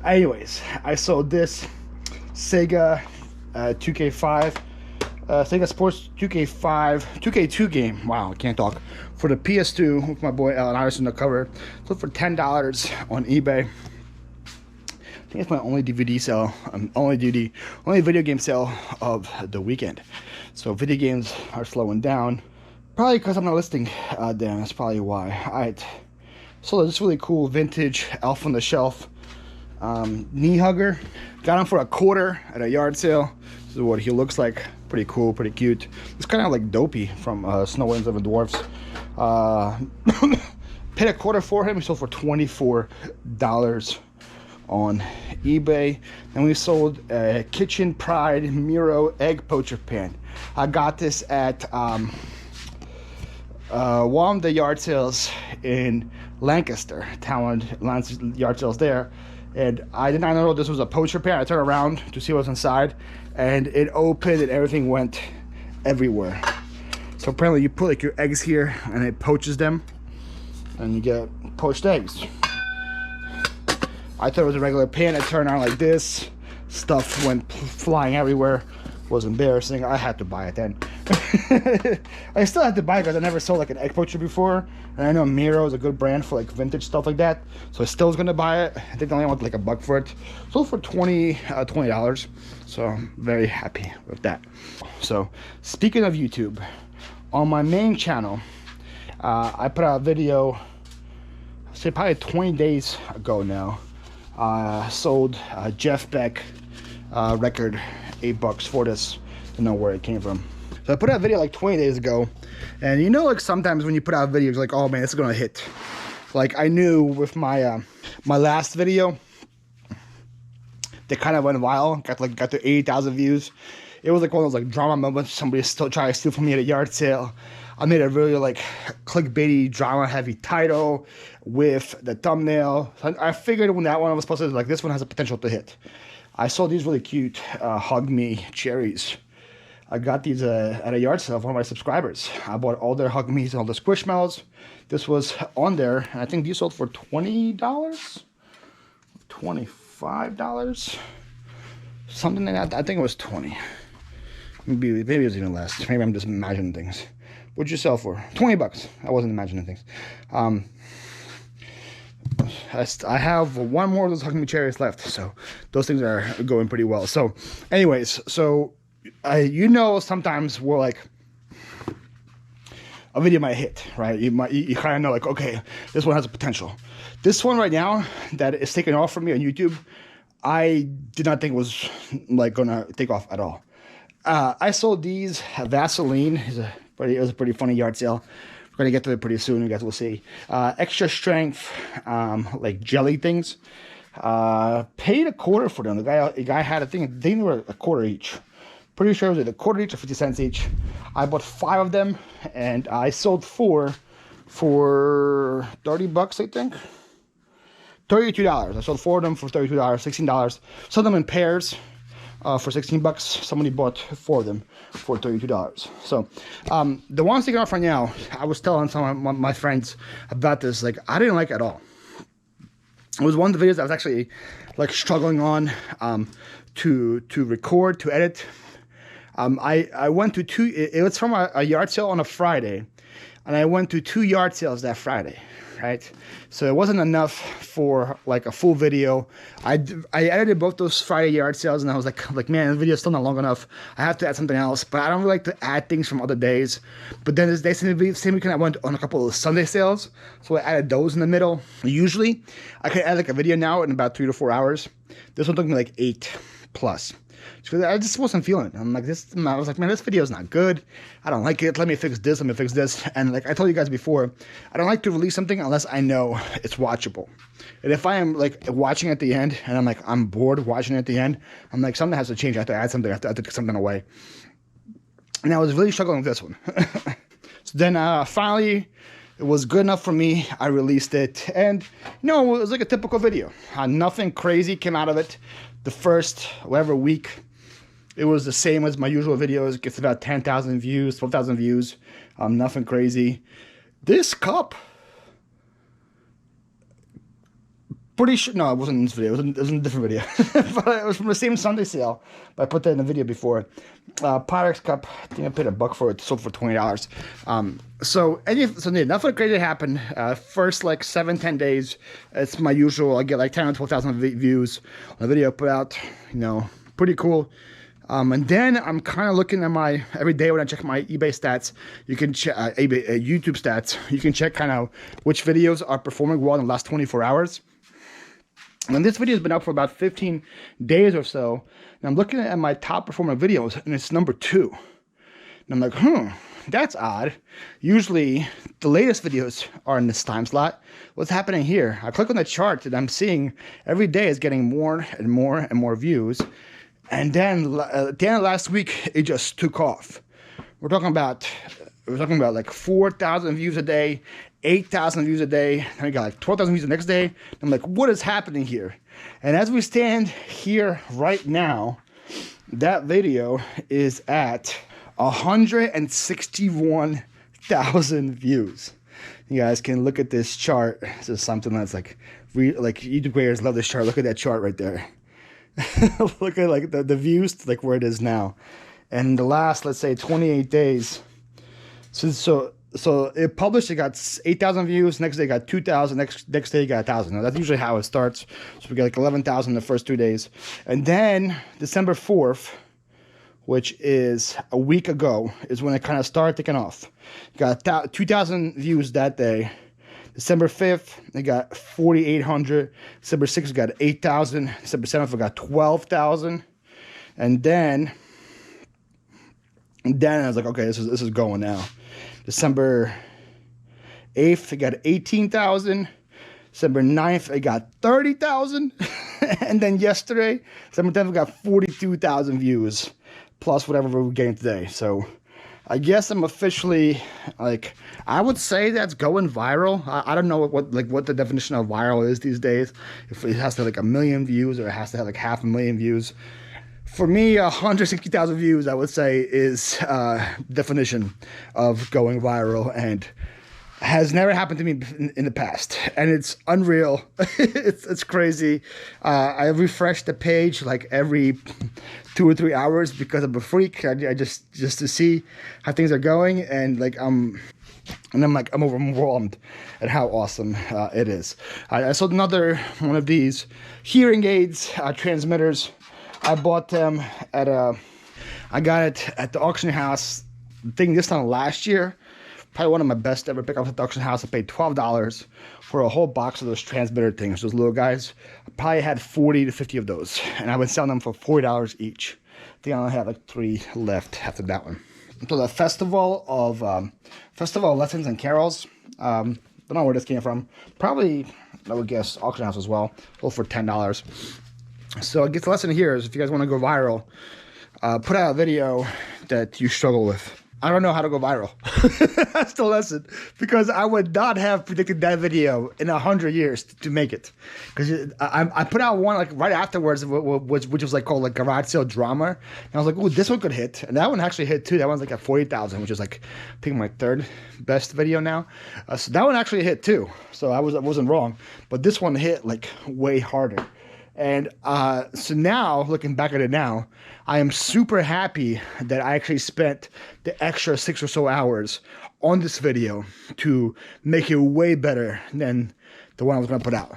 Anyways, I sold this Sega 2K5, Sega Sports 2K2 game. Wow, I can't talk. For the PS2 with my boy Alan Iverson the cover. Sold for $10 on eBay. I think it's my only DVD sale, only video game sale of the weekend. So video games are slowing down. Probably because I'm not listing them. That's probably why. Alright. So this really cool vintage Elf on the Shelf knee hugger. Got him for $0.25 at a yard sale. This is what he looks like. Pretty cool, pretty cute. It's kind of like Dopey from Snow White and the Dwarfs. Paid $0.25 for him. He sold for $24 on eBay. And we sold a Kitchen Pride Miro egg poacher pan. I got this at one of the yard sales in Lancaster, yard sales there. And I did not know this was a poacher pan. I turned around to see what's inside, and it opened and everything went everywhere. So apparently you put like your eggs here and it poaches them and you get poached eggs. I thought it was a regular pan. It turned on like this. Stuff went flying everywhere. It was embarrassing. I had to buy it then. I still had to buy it because I never sold like an egg poacher before. And I know Miro is a good brand for like vintage stuff like that. So I still was going to buy it. I think I only wanted like $1 for it. Sold for $20. So I'm very happy with that. So speaking of YouTube, on my main channel, I put out a video, say probably 20 days ago now. Sold Jeff Beck record, $8 for this. Don't know where it came from. So I put out a video like 20 days ago, and you know, like sometimes when you put out videos, like, oh man, it's gonna hit. Like I knew with my my last video, that kind of went viral, got to 80,000 views. It was like one of those like drama moments. Somebody still trying to steal from me at a yard sale. I made a really like clickbaity, drama heavy title with the thumbnail. I figured when that one was posted, like this one has a potential to hit. I saw these really cute Hug Me cherries. I got these at a yard sale of one of my subscribers. I bought all their Hug Me's and all the Squishmallows. This was on there, and I think these sold for $20, $25, something like that. I think it was 20. Maybe it was even less. Maybe I'm just imagining things. What'd you sell for? $20. I wasn't imagining things. I have one more of those Hug Me cherries left, so those things are going pretty well. So, anyways, so you know, sometimes we're like, a video might hit, right? You kind of know, like, okay, this one has a potential. This one right now that is taking off for me on YouTube, I did not think was like gonna take off at all. I sold these Vaseline. It was a pretty funny yard sale. We're gonna get to it pretty soon. You guys will see. Extra strength, like jelly things. Paid $0.25 for them. The guy had a thing. They were $0.25 each. Pretty sure it was $0.25 each or 50 cents each. I bought 5 of them, and I sold 4 for $30, I think. $32. I sold 4 of them for $32, $16. Sold them in pairs for $16. Somebody bought 4 of them for $32. So the ones taking off right now, I was telling some of my friends about this. Like, I didn't like it at all. It was one of the videos I was actually like struggling on to record, to edit. I went to it was from a yard sale on a Friday, and I went to 2 yard sales that Friday, right? So it wasn't enough for like a full video. I edited both those Friday yard sales, and I was like, man, the video's still not long enough. I have to add something else, but I don't really like to add things from other days. But then this same weekend, I went on a couple of Sunday sales, so I added those in the middle. Usually, I can add like a video now in about 3 to 4 hours. This one took me like 8 plus. I just wasn't feeling it. I was like, man, this video is not good. I don't like it. Let me fix this. And like I told you guys before, I don't like to release something unless I know it's watchable. And if I am like watching at the end and I'm bored watching at the end, I'm like, something has to change. I have to add something. I have to take something away. And I was really struggling with this one. So then finally, it was good enough for me. I released it, and you know, it was like a typical video. Nothing crazy came out of it. The first whatever week, it was the same as my usual videos. It gets about 10,000 views, 12,000 views. Nothing crazy. This cup pretty sure, no, it wasn't in this video, it was in a different video. But it was from the same Sunday sale. But I put that in the video before. Pyrex cup, I think I paid $1 for it, sold for $20. So nothing crazy happened. First like 7-10 days, it's my usual, I get like 10 or 12,000 views on the video I put out, you know, pretty cool. And then I'm kind of looking at my, every day when I check my eBay stats, you can check, YouTube stats, you can check kind of which videos are performing well in the last 24 hours. And this video has been up for about 15 days or so. And I'm looking at my top performing videos, and it's number 2. And I'm like, that's odd. Usually, the latest videos are in this time slot. What's happening here? I click on the chart, and I'm seeing every day is getting more and more and more views. And then at the end of last week, it just took off. We're talking about like 4,000 views a day, 8,000 views a day. Then we got like 12,000 views the next day. I'm like, what is happening here? And as we stand here right now, that video is at 161,000 views. You guys can look at this chart. This is something that's like YouTube creators love this chart. Look at that chart right there. Look at like the views to like where it is now, and the last, let's say, 28 days. So it published, it got 8,000 views. Next day it got 2,000. Next day it got 1,000. Now that's usually how it starts. So we got like 11,000 the first 2 days, and then December 4th, which is a week ago, is when it kind of started taking off. Got 2,000 views that day. December 5th, they got 4,800. December 6th, we got 8,000. December 7th, we got 12,000. And then I was like, okay, this is going now. December 8th, I got 18,000. December 9th, I got 30,000. And then yesterday, December 10th, we got 42,000 views, plus whatever we're getting today. So I guess I'm officially, like, I would say that's going viral. I don't know what the definition of viral is these days. If it has to have like 1 million views or it has to have like 500,000 views. For me, 160,000 views, I would say, is definition of going viral, and has never happened to me in the past, and it's unreal. it's crazy. I refresh the page like every 2 or 3 hours because I'm a freak. I just to see how things are going, and like I'm overwhelmed at how awesome it is. I sold another one of these hearing aids, transmitters. I bought them at I got it at the auction house. Thing this time last year. Probably one of my best ever pickups at the auction house. I paid $12 for a whole box of those transmitter things, those little guys. I probably had 40 to 50 of those, and I've been selling them for $40 each. I think I only have like 3 left after that one. So the Festival of Lessons and Carols. Don't know where this came from. Probably, I would guess, auction house as well. All for $10. So I guess the lesson here is if you guys want to go viral, put out a video that you struggle with. I don't know how to go viral. That's the lesson. Because I would not have predicted that video in 100 years to make it. Because I put out one like right afterwards, which was like called like garage sale drama. And I was like, ooh, this one could hit. And that one actually hit too. That one's like at 40,000, which is like, I think my 3rd best video now. So that one actually hit too. So I wasn't wrong. But this one hit like way harder. And so now, looking back at it now, I am super happy that I actually spent the extra 6 or so hours on this video to make it way better than the one I was going to put out.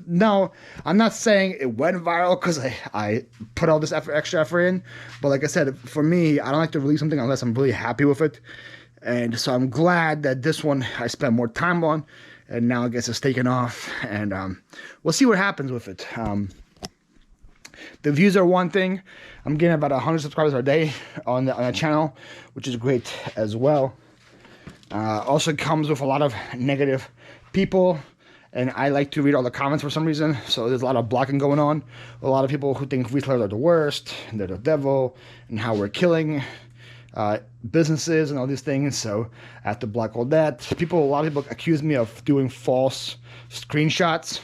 No, I'm not saying it went viral because I put all this extra effort in. But like I said, for me, I don't like to release something unless I'm really happy with it. And so I'm glad that this one I spent more time on. And now I guess it's taken off, and we'll see what happens with it. The views are one thing. I'm getting about 100 subscribers a day on the channel, which is great as well. Also comes with a lot of negative people, and I like to read all the comments for some reason. So there's a lot of blocking going on. A lot of people who think resellers are the worst, and they're the devil, and how we're killing businesses and all these things. So I have to block all that. A lot of people accuse me of doing false screenshots.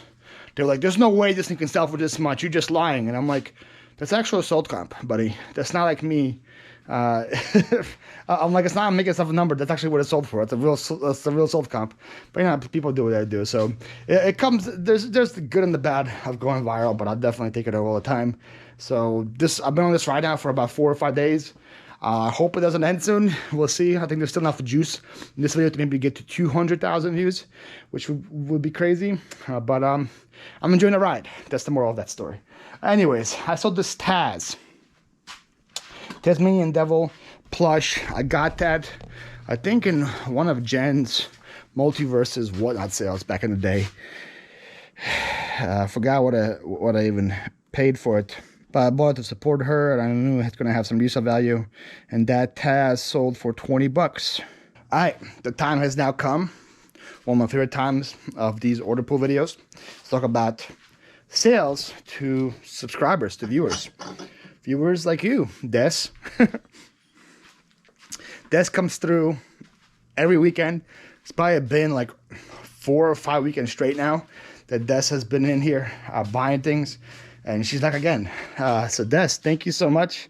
They're like, there's no way this thing can sell for this much, you're just lying. And I'm like, that's actual assault comp, buddy. That's not like me I'm like, it's not making stuff a number. That's actually what it sold for. It's a real sold comp. But you know, people do what they do. So it comes. There's the good and the bad of going viral. But I'll definitely take it all the time. So I've been on this ride now for about 4 or 5 days. I hope it doesn't end soon. We'll see. I think there's still enough juice in this video to maybe get to 200,000 views, which would be crazy. But I'm enjoying the ride. That's the moral of that story. Anyways, I sold this Tasmanian Devil plush. I got that, I think, in one of Jen's Multiverses Whatnot sales back in the day. I forgot what I even paid for it. But I bought it to support her, and I knew it's going to have some resale value. And that Taz sold for 20 bucks. All right, the time has now come. One of my favorite times of these order pool videos. Let's talk about sales to subscribers, to viewers. Viewers like you, Des. Des comes through every weekend. It's probably been like 4 or 5 weekends straight now that Des has been in here buying things. And she's like, again. So Des, thank you so much.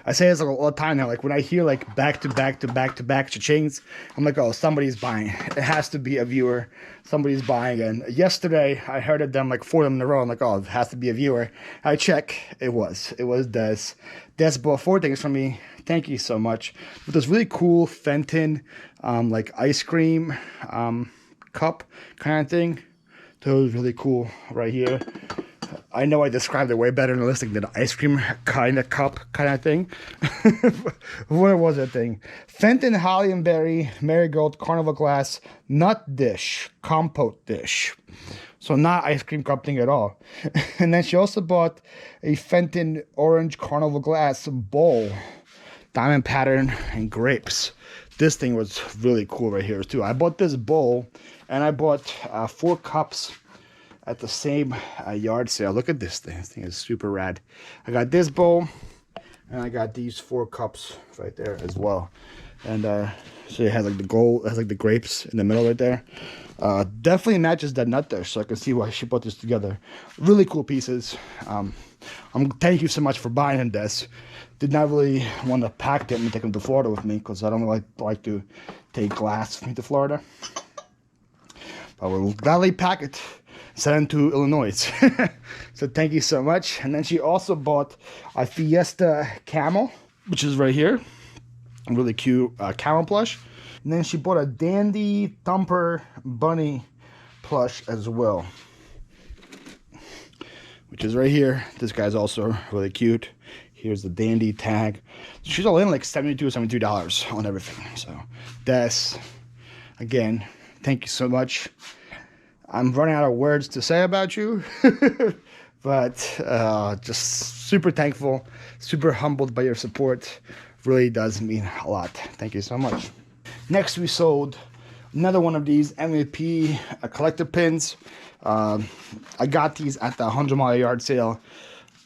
I say this all the time now. Like when I hear like back to back cha-chings, I'm like, oh, somebody's buying. It has to be a viewer. Somebody's buying. And yesterday I heard of them like 4 of them in a row. I'm like, oh, it has to be a viewer. I check. It was Des. Des bought 4 things from me. Thank you so much. With this really cool Fenton like ice cream cup kind of thing. That was really cool right here. I know I described it way better in the listing than ice cream kind of cup kind of thing. What was that thing? Fenton Holly and Berry Marigold Carnival Glass Nut Dish Compote Dish. So not ice cream cup thing at all. And then she also bought a Fenton Orange Carnival Glass bowl. Diamond pattern and grapes. This thing was really cool right here too. I bought this bowl and I bought 4 cups at the same yard sale. Look at this thing. This thing is super rad. I got this bowl and I got these 4 cups right there as well. And so it has like the gold, it has like the grapes in the middle right there. Definitely matches that nut dish, so I can see why she put this together. Really cool pieces. Thank you so much for buying them, Des. Did not really want to pack them and take them to Florida with me because I don't like to take glass with me to Florida. But we'll gladly pack it, send it to Illinois. So thank you so much. And then she also bought a Fiesta camel, which is right here. A really cute camel plush. And then she bought a Dandy Thumper bunny plush as well, which is right here. This guy's also really cute. Here's the Dandy tag. She's all in like $72 or $73 on everything. So Des, again, thank you so much. I'm running out of words to say about you. But just super thankful, super humbled by your support. Really does mean a lot. Thank you so much. Next, we sold another one of these MVP collector pins. I got these at the 100-mile yard sale.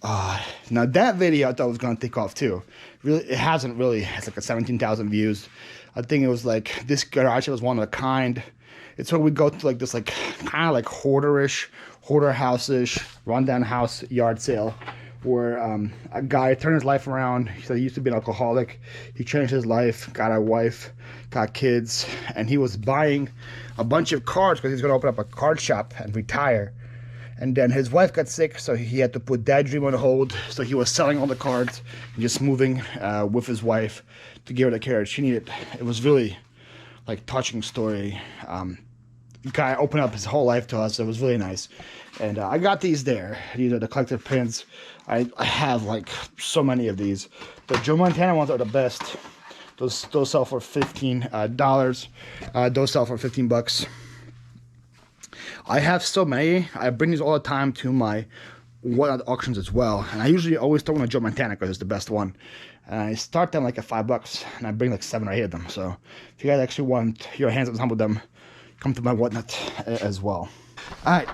Now that video I thought was gonna take off too. Really, it hasn't really. It's like a 17,000 views. I think it was like this garage was one of a kind. It's where we go to like this like kind of like hoarder house-ish, rundown house yard sale, where a guy turned his life around. He said he used to be an alcoholic. He changed his life, got a wife, got kids, and he was buying a bunch of cards because he's going to open up a card shop and retire. And then his wife got sick, so he had to put that dream on hold. So he was selling all the cards and just moving with his wife to give her the care she needed. It was really like touching story. Guy opened up his whole life to us. It was really nice. And I got these there. These are the collective pins. I have like so many of these. The Joe Montana ones are the best. Those sell for $15. Those sell for 15 bucks. I have so many. I bring these all the time to my Whatnot auctions as well. And I usually always throw in a Joe Montana because it's the best one. And I start them like at $5 and I bring like 7 or 8 of them. So if you guys actually want your hands on some of them, come to my Whatnot as well. Alright,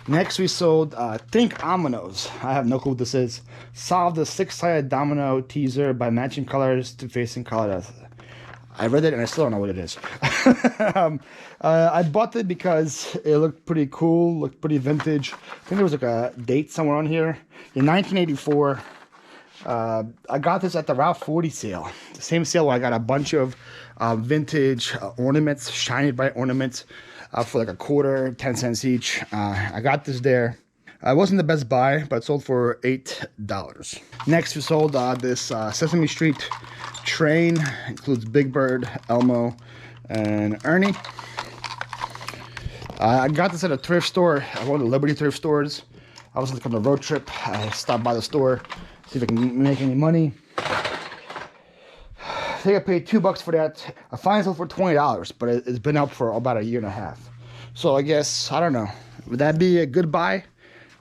next we sold Think Ominoes. I have no clue what this is. Solve the 6-sided domino teaser by matching colors to facing colors. I read it and I still don't know what it is. I bought it because it looked pretty cool, looked pretty vintage. I think there was like a date somewhere on here. In 1984, I got this at the Route 40 sale. The same sale where I got a bunch of vintage ornaments, shiny bright ornaments for like a quarter, 10 cents each. I got this there. It wasn't the best buy, but it sold for $8. Next, we sold this Sesame Street train. Includes Big Bird, Elmo, and Ernie. I got this at a thrift store. I went to Liberty thrift stores. I was like on a road trip. I stopped by the store, see if I can make any money. I think I paid $2 for that. I finally sold for $20, but it's been up for about a year and a half. So I guess, I don't know. Would that be a good buy?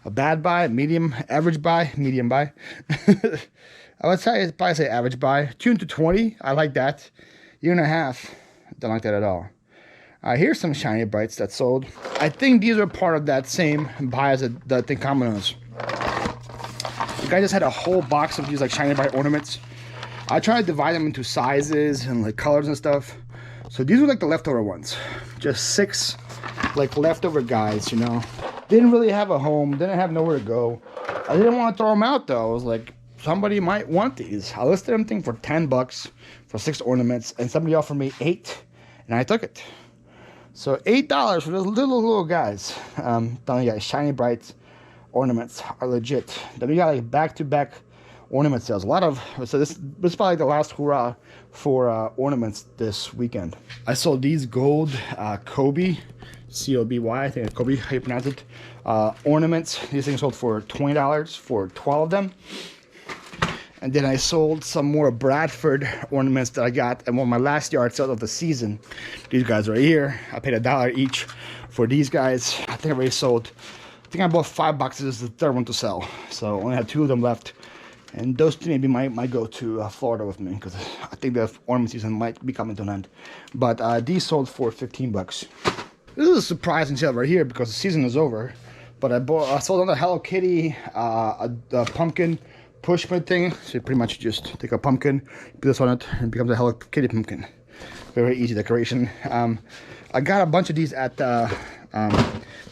A bad buy? Medium? Average buy? Medium buy? I would say, probably say average buy. 2 to 20, I like that. Year and a half, don't like that at all. Here's some shiny brights that sold. I think these are part of that same buy as the thing Domino's. The guy just had a whole box of these like shiny bright ornaments. I tried to divide them into sizes and like colors and stuff. So these were like the leftover ones. Just 6 like leftover guys, you know. Didn't really have a home, didn't have nowhere to go. I didn't want to throw them out though. I was like, somebody might want these. I listed them for $10 for 6 ornaments, and somebody offered me 8, and I took it. So $8 for those little guys. Telling you guys, shiny brights ornaments are legit. Then we got like back-to-back ornament sales. A lot of, so this is probably the last hurrah for ornaments this weekend. I sold these gold Kobe, C-O-B-Y, I think it's Kobe, how you pronounce it, ornaments. These things sold for $20 for 12 of them. And then I sold some more Bradford ornaments that I got at one of my last yard sales of the season. These guys right here. I paid $1 each for these guys. I think I already sold, I think I bought 5 boxes. This is the third one to sell. So I only had 2 of them left. And those 2 maybe might go to Florida with me, because I think the ornament season might be coming to an end. But these sold for $15. This is a surprising sale right here because the season is over. But I sold another Hello Kitty, a pumpkin pushpin thing. So you pretty much just take a pumpkin, put this on it, and it becomes a Hello Kitty pumpkin. Very easy decoration. I got a bunch of these at the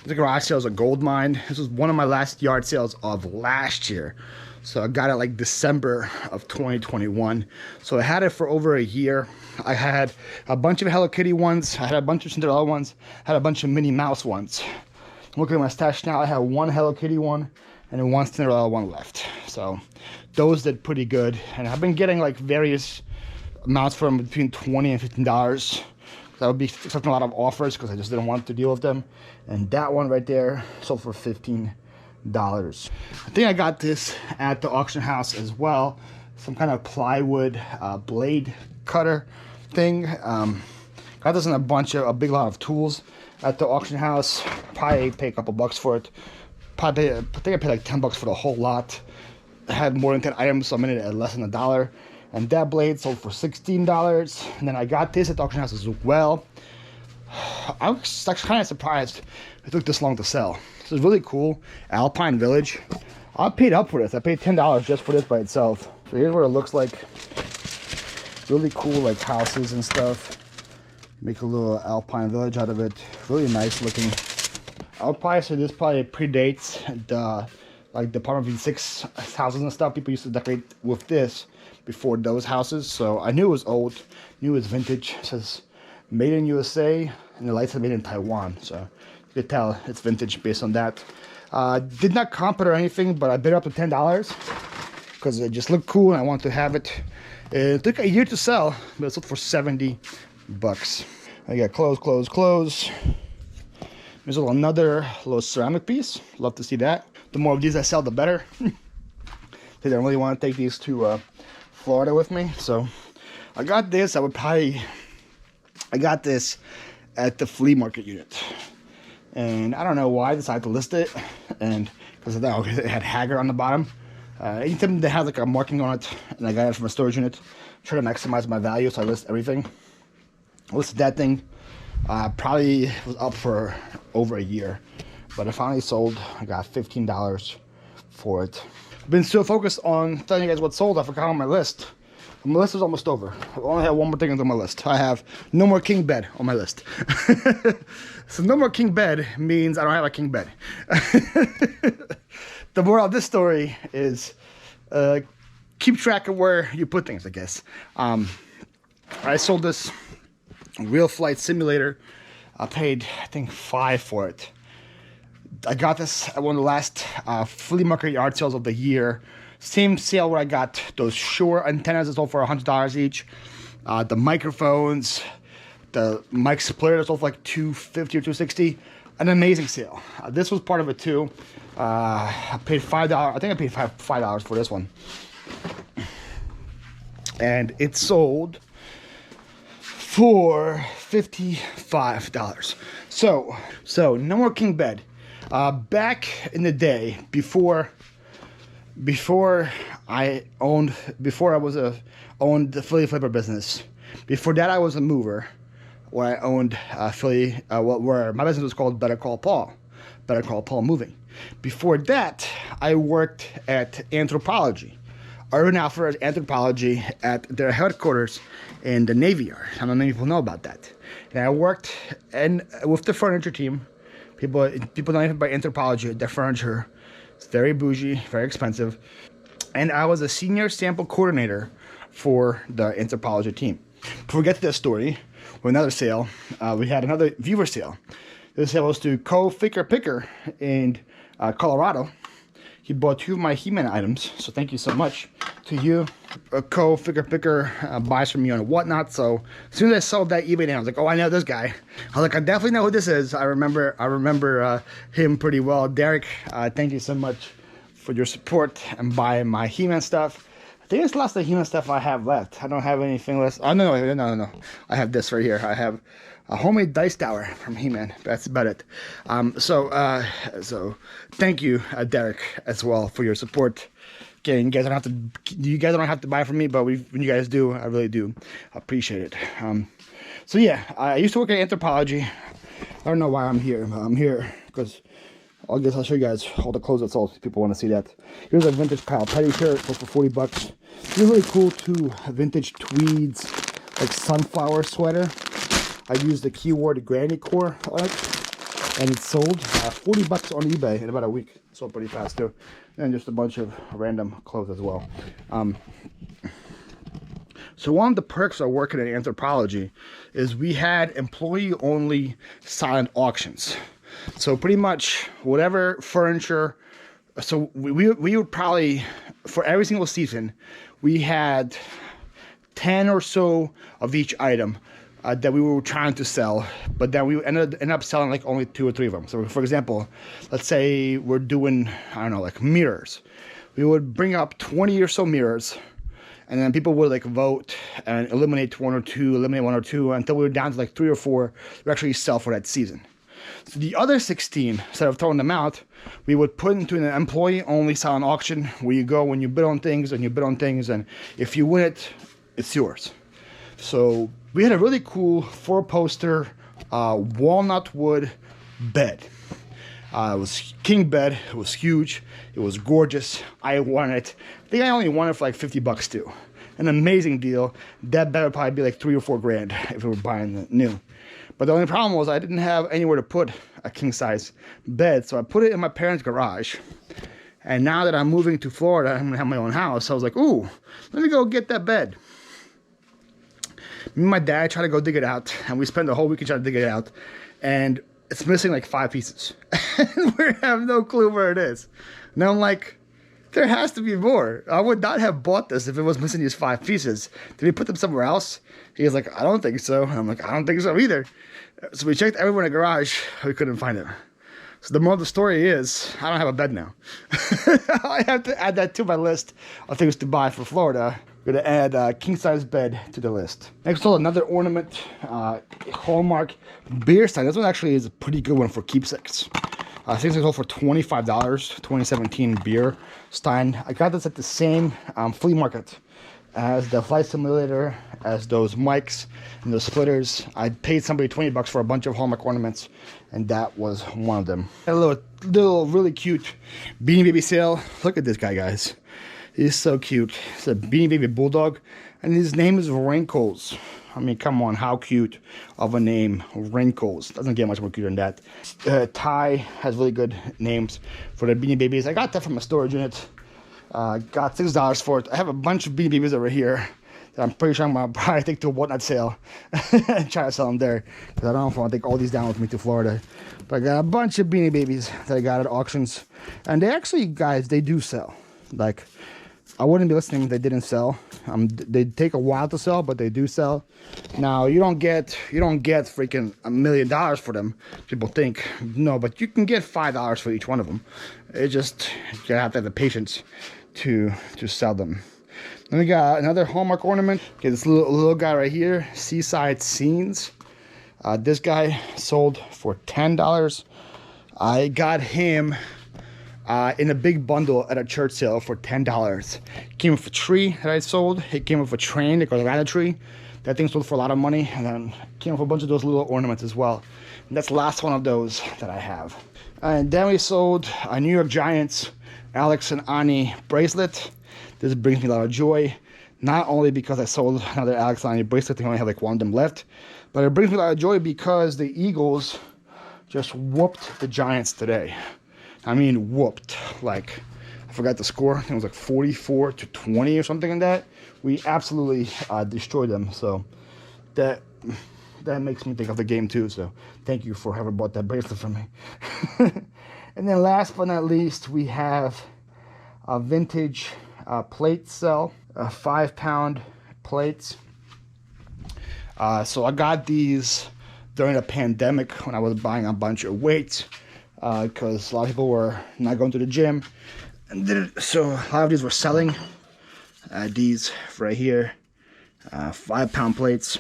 garage sales at Gold Mine. This was one of my last yard sales of last year. So I got it like December of 2021. So I had it for over a year. I had a bunch of Hello Kitty ones. I had a bunch of Cinderella ones. I had a bunch of Minnie Mouse ones. I'm looking at my stash now. I have 1 Hello Kitty one and then 1 Cinderella one left. So those did pretty good. And I've been getting like various amounts from between $20 and $15. I would be accepting a lot of offers because I just didn't want to deal with them. And that one right there sold for $15. I think I got this at the auction house as well. Some kind of plywood blade cutter thing. Got this in a big lot of tools at the auction house. Probably pay a couple bucks for it. I think I paid like $10 for the whole lot. I had more than 10 items, so I'm in it at less than $1. And that blade sold for $16. And then I got this at the auction house as well. I was actually kind of surprised it took this long to sell. This is really cool. Alpine Village. I paid up for this. I paid $10 just for this by itself. So here's what it looks like. Really cool, like houses and stuff. Make a little Alpine Village out of it. Really nice looking. I would probably say this probably predates the like the apartment V6 houses and stuff. People used to decorate with this before those houses. So I knew it was old, knew it was vintage. It says made in USA, and the lights are made in Taiwan. So you could tell it's vintage based on that. Did not comp it or anything, but I bid up to $10 because it just looked cool and I wanted to have it. It took a year to sell, but it sold for $70. I got clothes. There's another little ceramic piece. Love to see that. The more of these I sell, the better. I don't really want to take these to Florida with me. So I got this. I got this at the flea market unit. And I don't know why I decided to list it. And because of that, it had Hager on the bottom. Anytime they have like a marking on it, and I got it from a storage unit, try to maximize my value, so I list everything. I listed that thing. Probably was up for over a year, but I finally sold. I got $15 for it. I've been so focused on telling you guys what sold, I forgot on my list. My list is almost over. I only have one more thing on my list. I have no more king bed on my list. So no more king bed means I don't have a king bed. The moral of this story is keep track of where you put things, I guess. I sold this real flight simulator. I paid, I think, $5 for it. I got this at one of the last flea market yard sales of the year. Same sale where I got those Shure antennas that sold for $100 each. The microphones, the mic splitter that sold for like $250 or $260. An amazing sale. This was part of it too. I paid $5. I think I paid $5 for this one. And it sold for $55. So no more king bed. Back in the day, before I owned the Philly flipper business. Before that, I was a mover, where I owned Philly, where my business was called Better Call Paul Moving. Before that, I worked at Anthropology, Urban Outfitters Anthropology, at their headquarters in the Navy Yard. How many people know about that? And I worked with the furniture team. People don't even buy Anthropology. Their furniture is very bougie, very expensive. And I was a senior sample coordinator for the Anthropology team. Before we get to this story, with another sale, we had another viewer sale. This sale was to Co-Figure Picker in Colorado. He bought 2 of my He-Man items, so thank you so much to you. Co-Figure Picker buys from me on Whatnot. So as soon as I saw that eBay name, I was like, oh, I know this guy. I was like, I definitely know who this is. I remember him pretty well. Derek, thank you so much for your support and buying my He-Man stuff. I think it's the last of the He-Man stuff I have left. I don't have anything less. Oh, no. I have this right here. I have a homemade dice tower from He-Man. That's about it. So thank you, Derek, as well, for your support. Again, you guys don't have to buy from me, but when you guys do, I really do appreciate it. So yeah, I used to work at Anthropology. I don't know why I'm here, but I'm here because I guess I'll show you guys all the clothes that sold if people want to see that. Here's a vintage Kyle Petty shirt, sold for $40. It's really cool too. Vintage tweeds, like sunflower sweater. I used the keyword Granny Core on it, and it sold $40 on eBay in about a week. It sold pretty fast too. And just a bunch of random clothes as well. So one of the perks of working at Anthropology is we had employee-only silent auctions. So pretty much whatever furniture. So we would probably, for every single season, we had 10 or so of each item that we were trying to sell, but then we ended up selling like only 2 or 3 of them. So for example, let's say we're doing, I don't know, like mirrors. We would bring up 20 or so mirrors, and then people would like vote and eliminate one or two until we were down to like 3 or 4 we actually sell for that season. So the other 16, instead of throwing them out, we would put into an employee-only silent auction where you go when you bid on things, and if you win it, it's yours. So we had a really cool 4-poster walnut wood bed. It was king bed. It was huge. It was gorgeous. I won it. I think I only won it for like $50 too. An amazing deal. That bed would probably be like $3 or $4 grand if we were buying the new. But the only problem was I didn't have anywhere to put a king size bed, so I put it in my parents' garage. And now that I'm moving to Florida, I'm gonna have my own house. I was like, ooh, let me go get that bed. Me and my dad tried to go dig it out, and we spent the whole weekend trying to dig it out, and it's missing like 5 pieces. And we have no clue where it is. And I'm like, there has to be more. I would not have bought this if it was missing these 5 pieces. Did we put them somewhere else? He was like, I don't think so. And I'm like, I don't think so either. So we checked everywhere in the garage. We couldn't find it. So the moral of the story is, I don't have a bed now. I have to add that to my list of things to buy for Florida. We're going to add a king-size bed to the list. Next, another ornament, Hallmark beer stein. This one actually is a pretty good one for keepsakes. I think it's sold for $25, 2017 beer stein. I got this at the same flea market as the flight simulator, as those mics and those splitters. I paid somebody $20 for a bunch of Hallmark ornaments, and that was one of them. A little really cute Beanie Baby sale. Look at this guy, guys. He's so cute. It's a Beanie Baby Bulldog, and his name is Wrinkles. I mean, come on, how cute of a name, Wrinkles. Doesn't get much more cute than that. Ty has really good names for the Beanie Babies. I got that from a storage unit. Got $6 for it. I have a bunch of Beanie Babies over here that I'm pretty sure I'm gonna probably take to a whatnot sale and try to sell them there, because I don't know if I want to take all these down with me to Florida. But I got a bunch of Beanie Babies that I got at auctions, and they actually, guys, they do sell. Like, I wouldn't be listening if they didn't sell. They take a while to sell, but they do sell. Now you don't get freaking $1 million for them. People think no, but you can get $5 for each one of them. It just, you have to have the patience to sell them. Then we got another Hallmark ornament. Okay, this little guy right here, Seaside Scenes. This guy sold for $10. I got him in a big bundle at a church sale for $10. It came with a tree that I sold. It came with a train that goes around the tree. That thing sold for a lot of money. And then it came with a bunch of those little ornaments as well. And that's the last one of those that I have. And then we sold a New York Giants Alex and Ani bracelet. This brings me a lot of joy. Not only because I sold another Alex and Ani bracelet, I think I only have like one of them left. But it brings me a lot of joy because the Eagles just whooped the Giants today. I mean, whooped. Like, I forgot the score. I think it was like 44-20 or something like that. We absolutely destroyed them. So that makes me think of the game too. So thank you for having bought that bracelet for me. And then last but not least, we have a vintage plate cell, 5-pound plates. So I got these during the pandemic when I was buying a bunch of weights, because a lot of people were not going to the gym, and so a lot of these were selling. These right here, 5-pound plates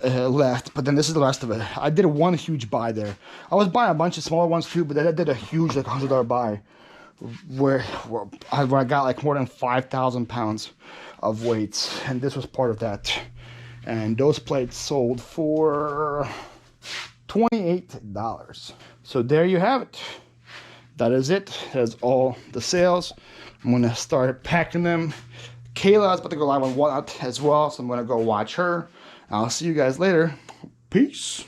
left, but then this is the rest of it. I did one huge buy there. I was buying a bunch of smaller ones too, but then I did a huge like $100 buy where I got like more than 5,000 pounds of weights, and this was part of that. And those plates sold for $28. So there you have it. That is it. That's all the sales. I'm gonna start packing them. Kayla is about to go live on Whatnot as well, so I'm gonna go watch her. I'll see you guys later. Peace.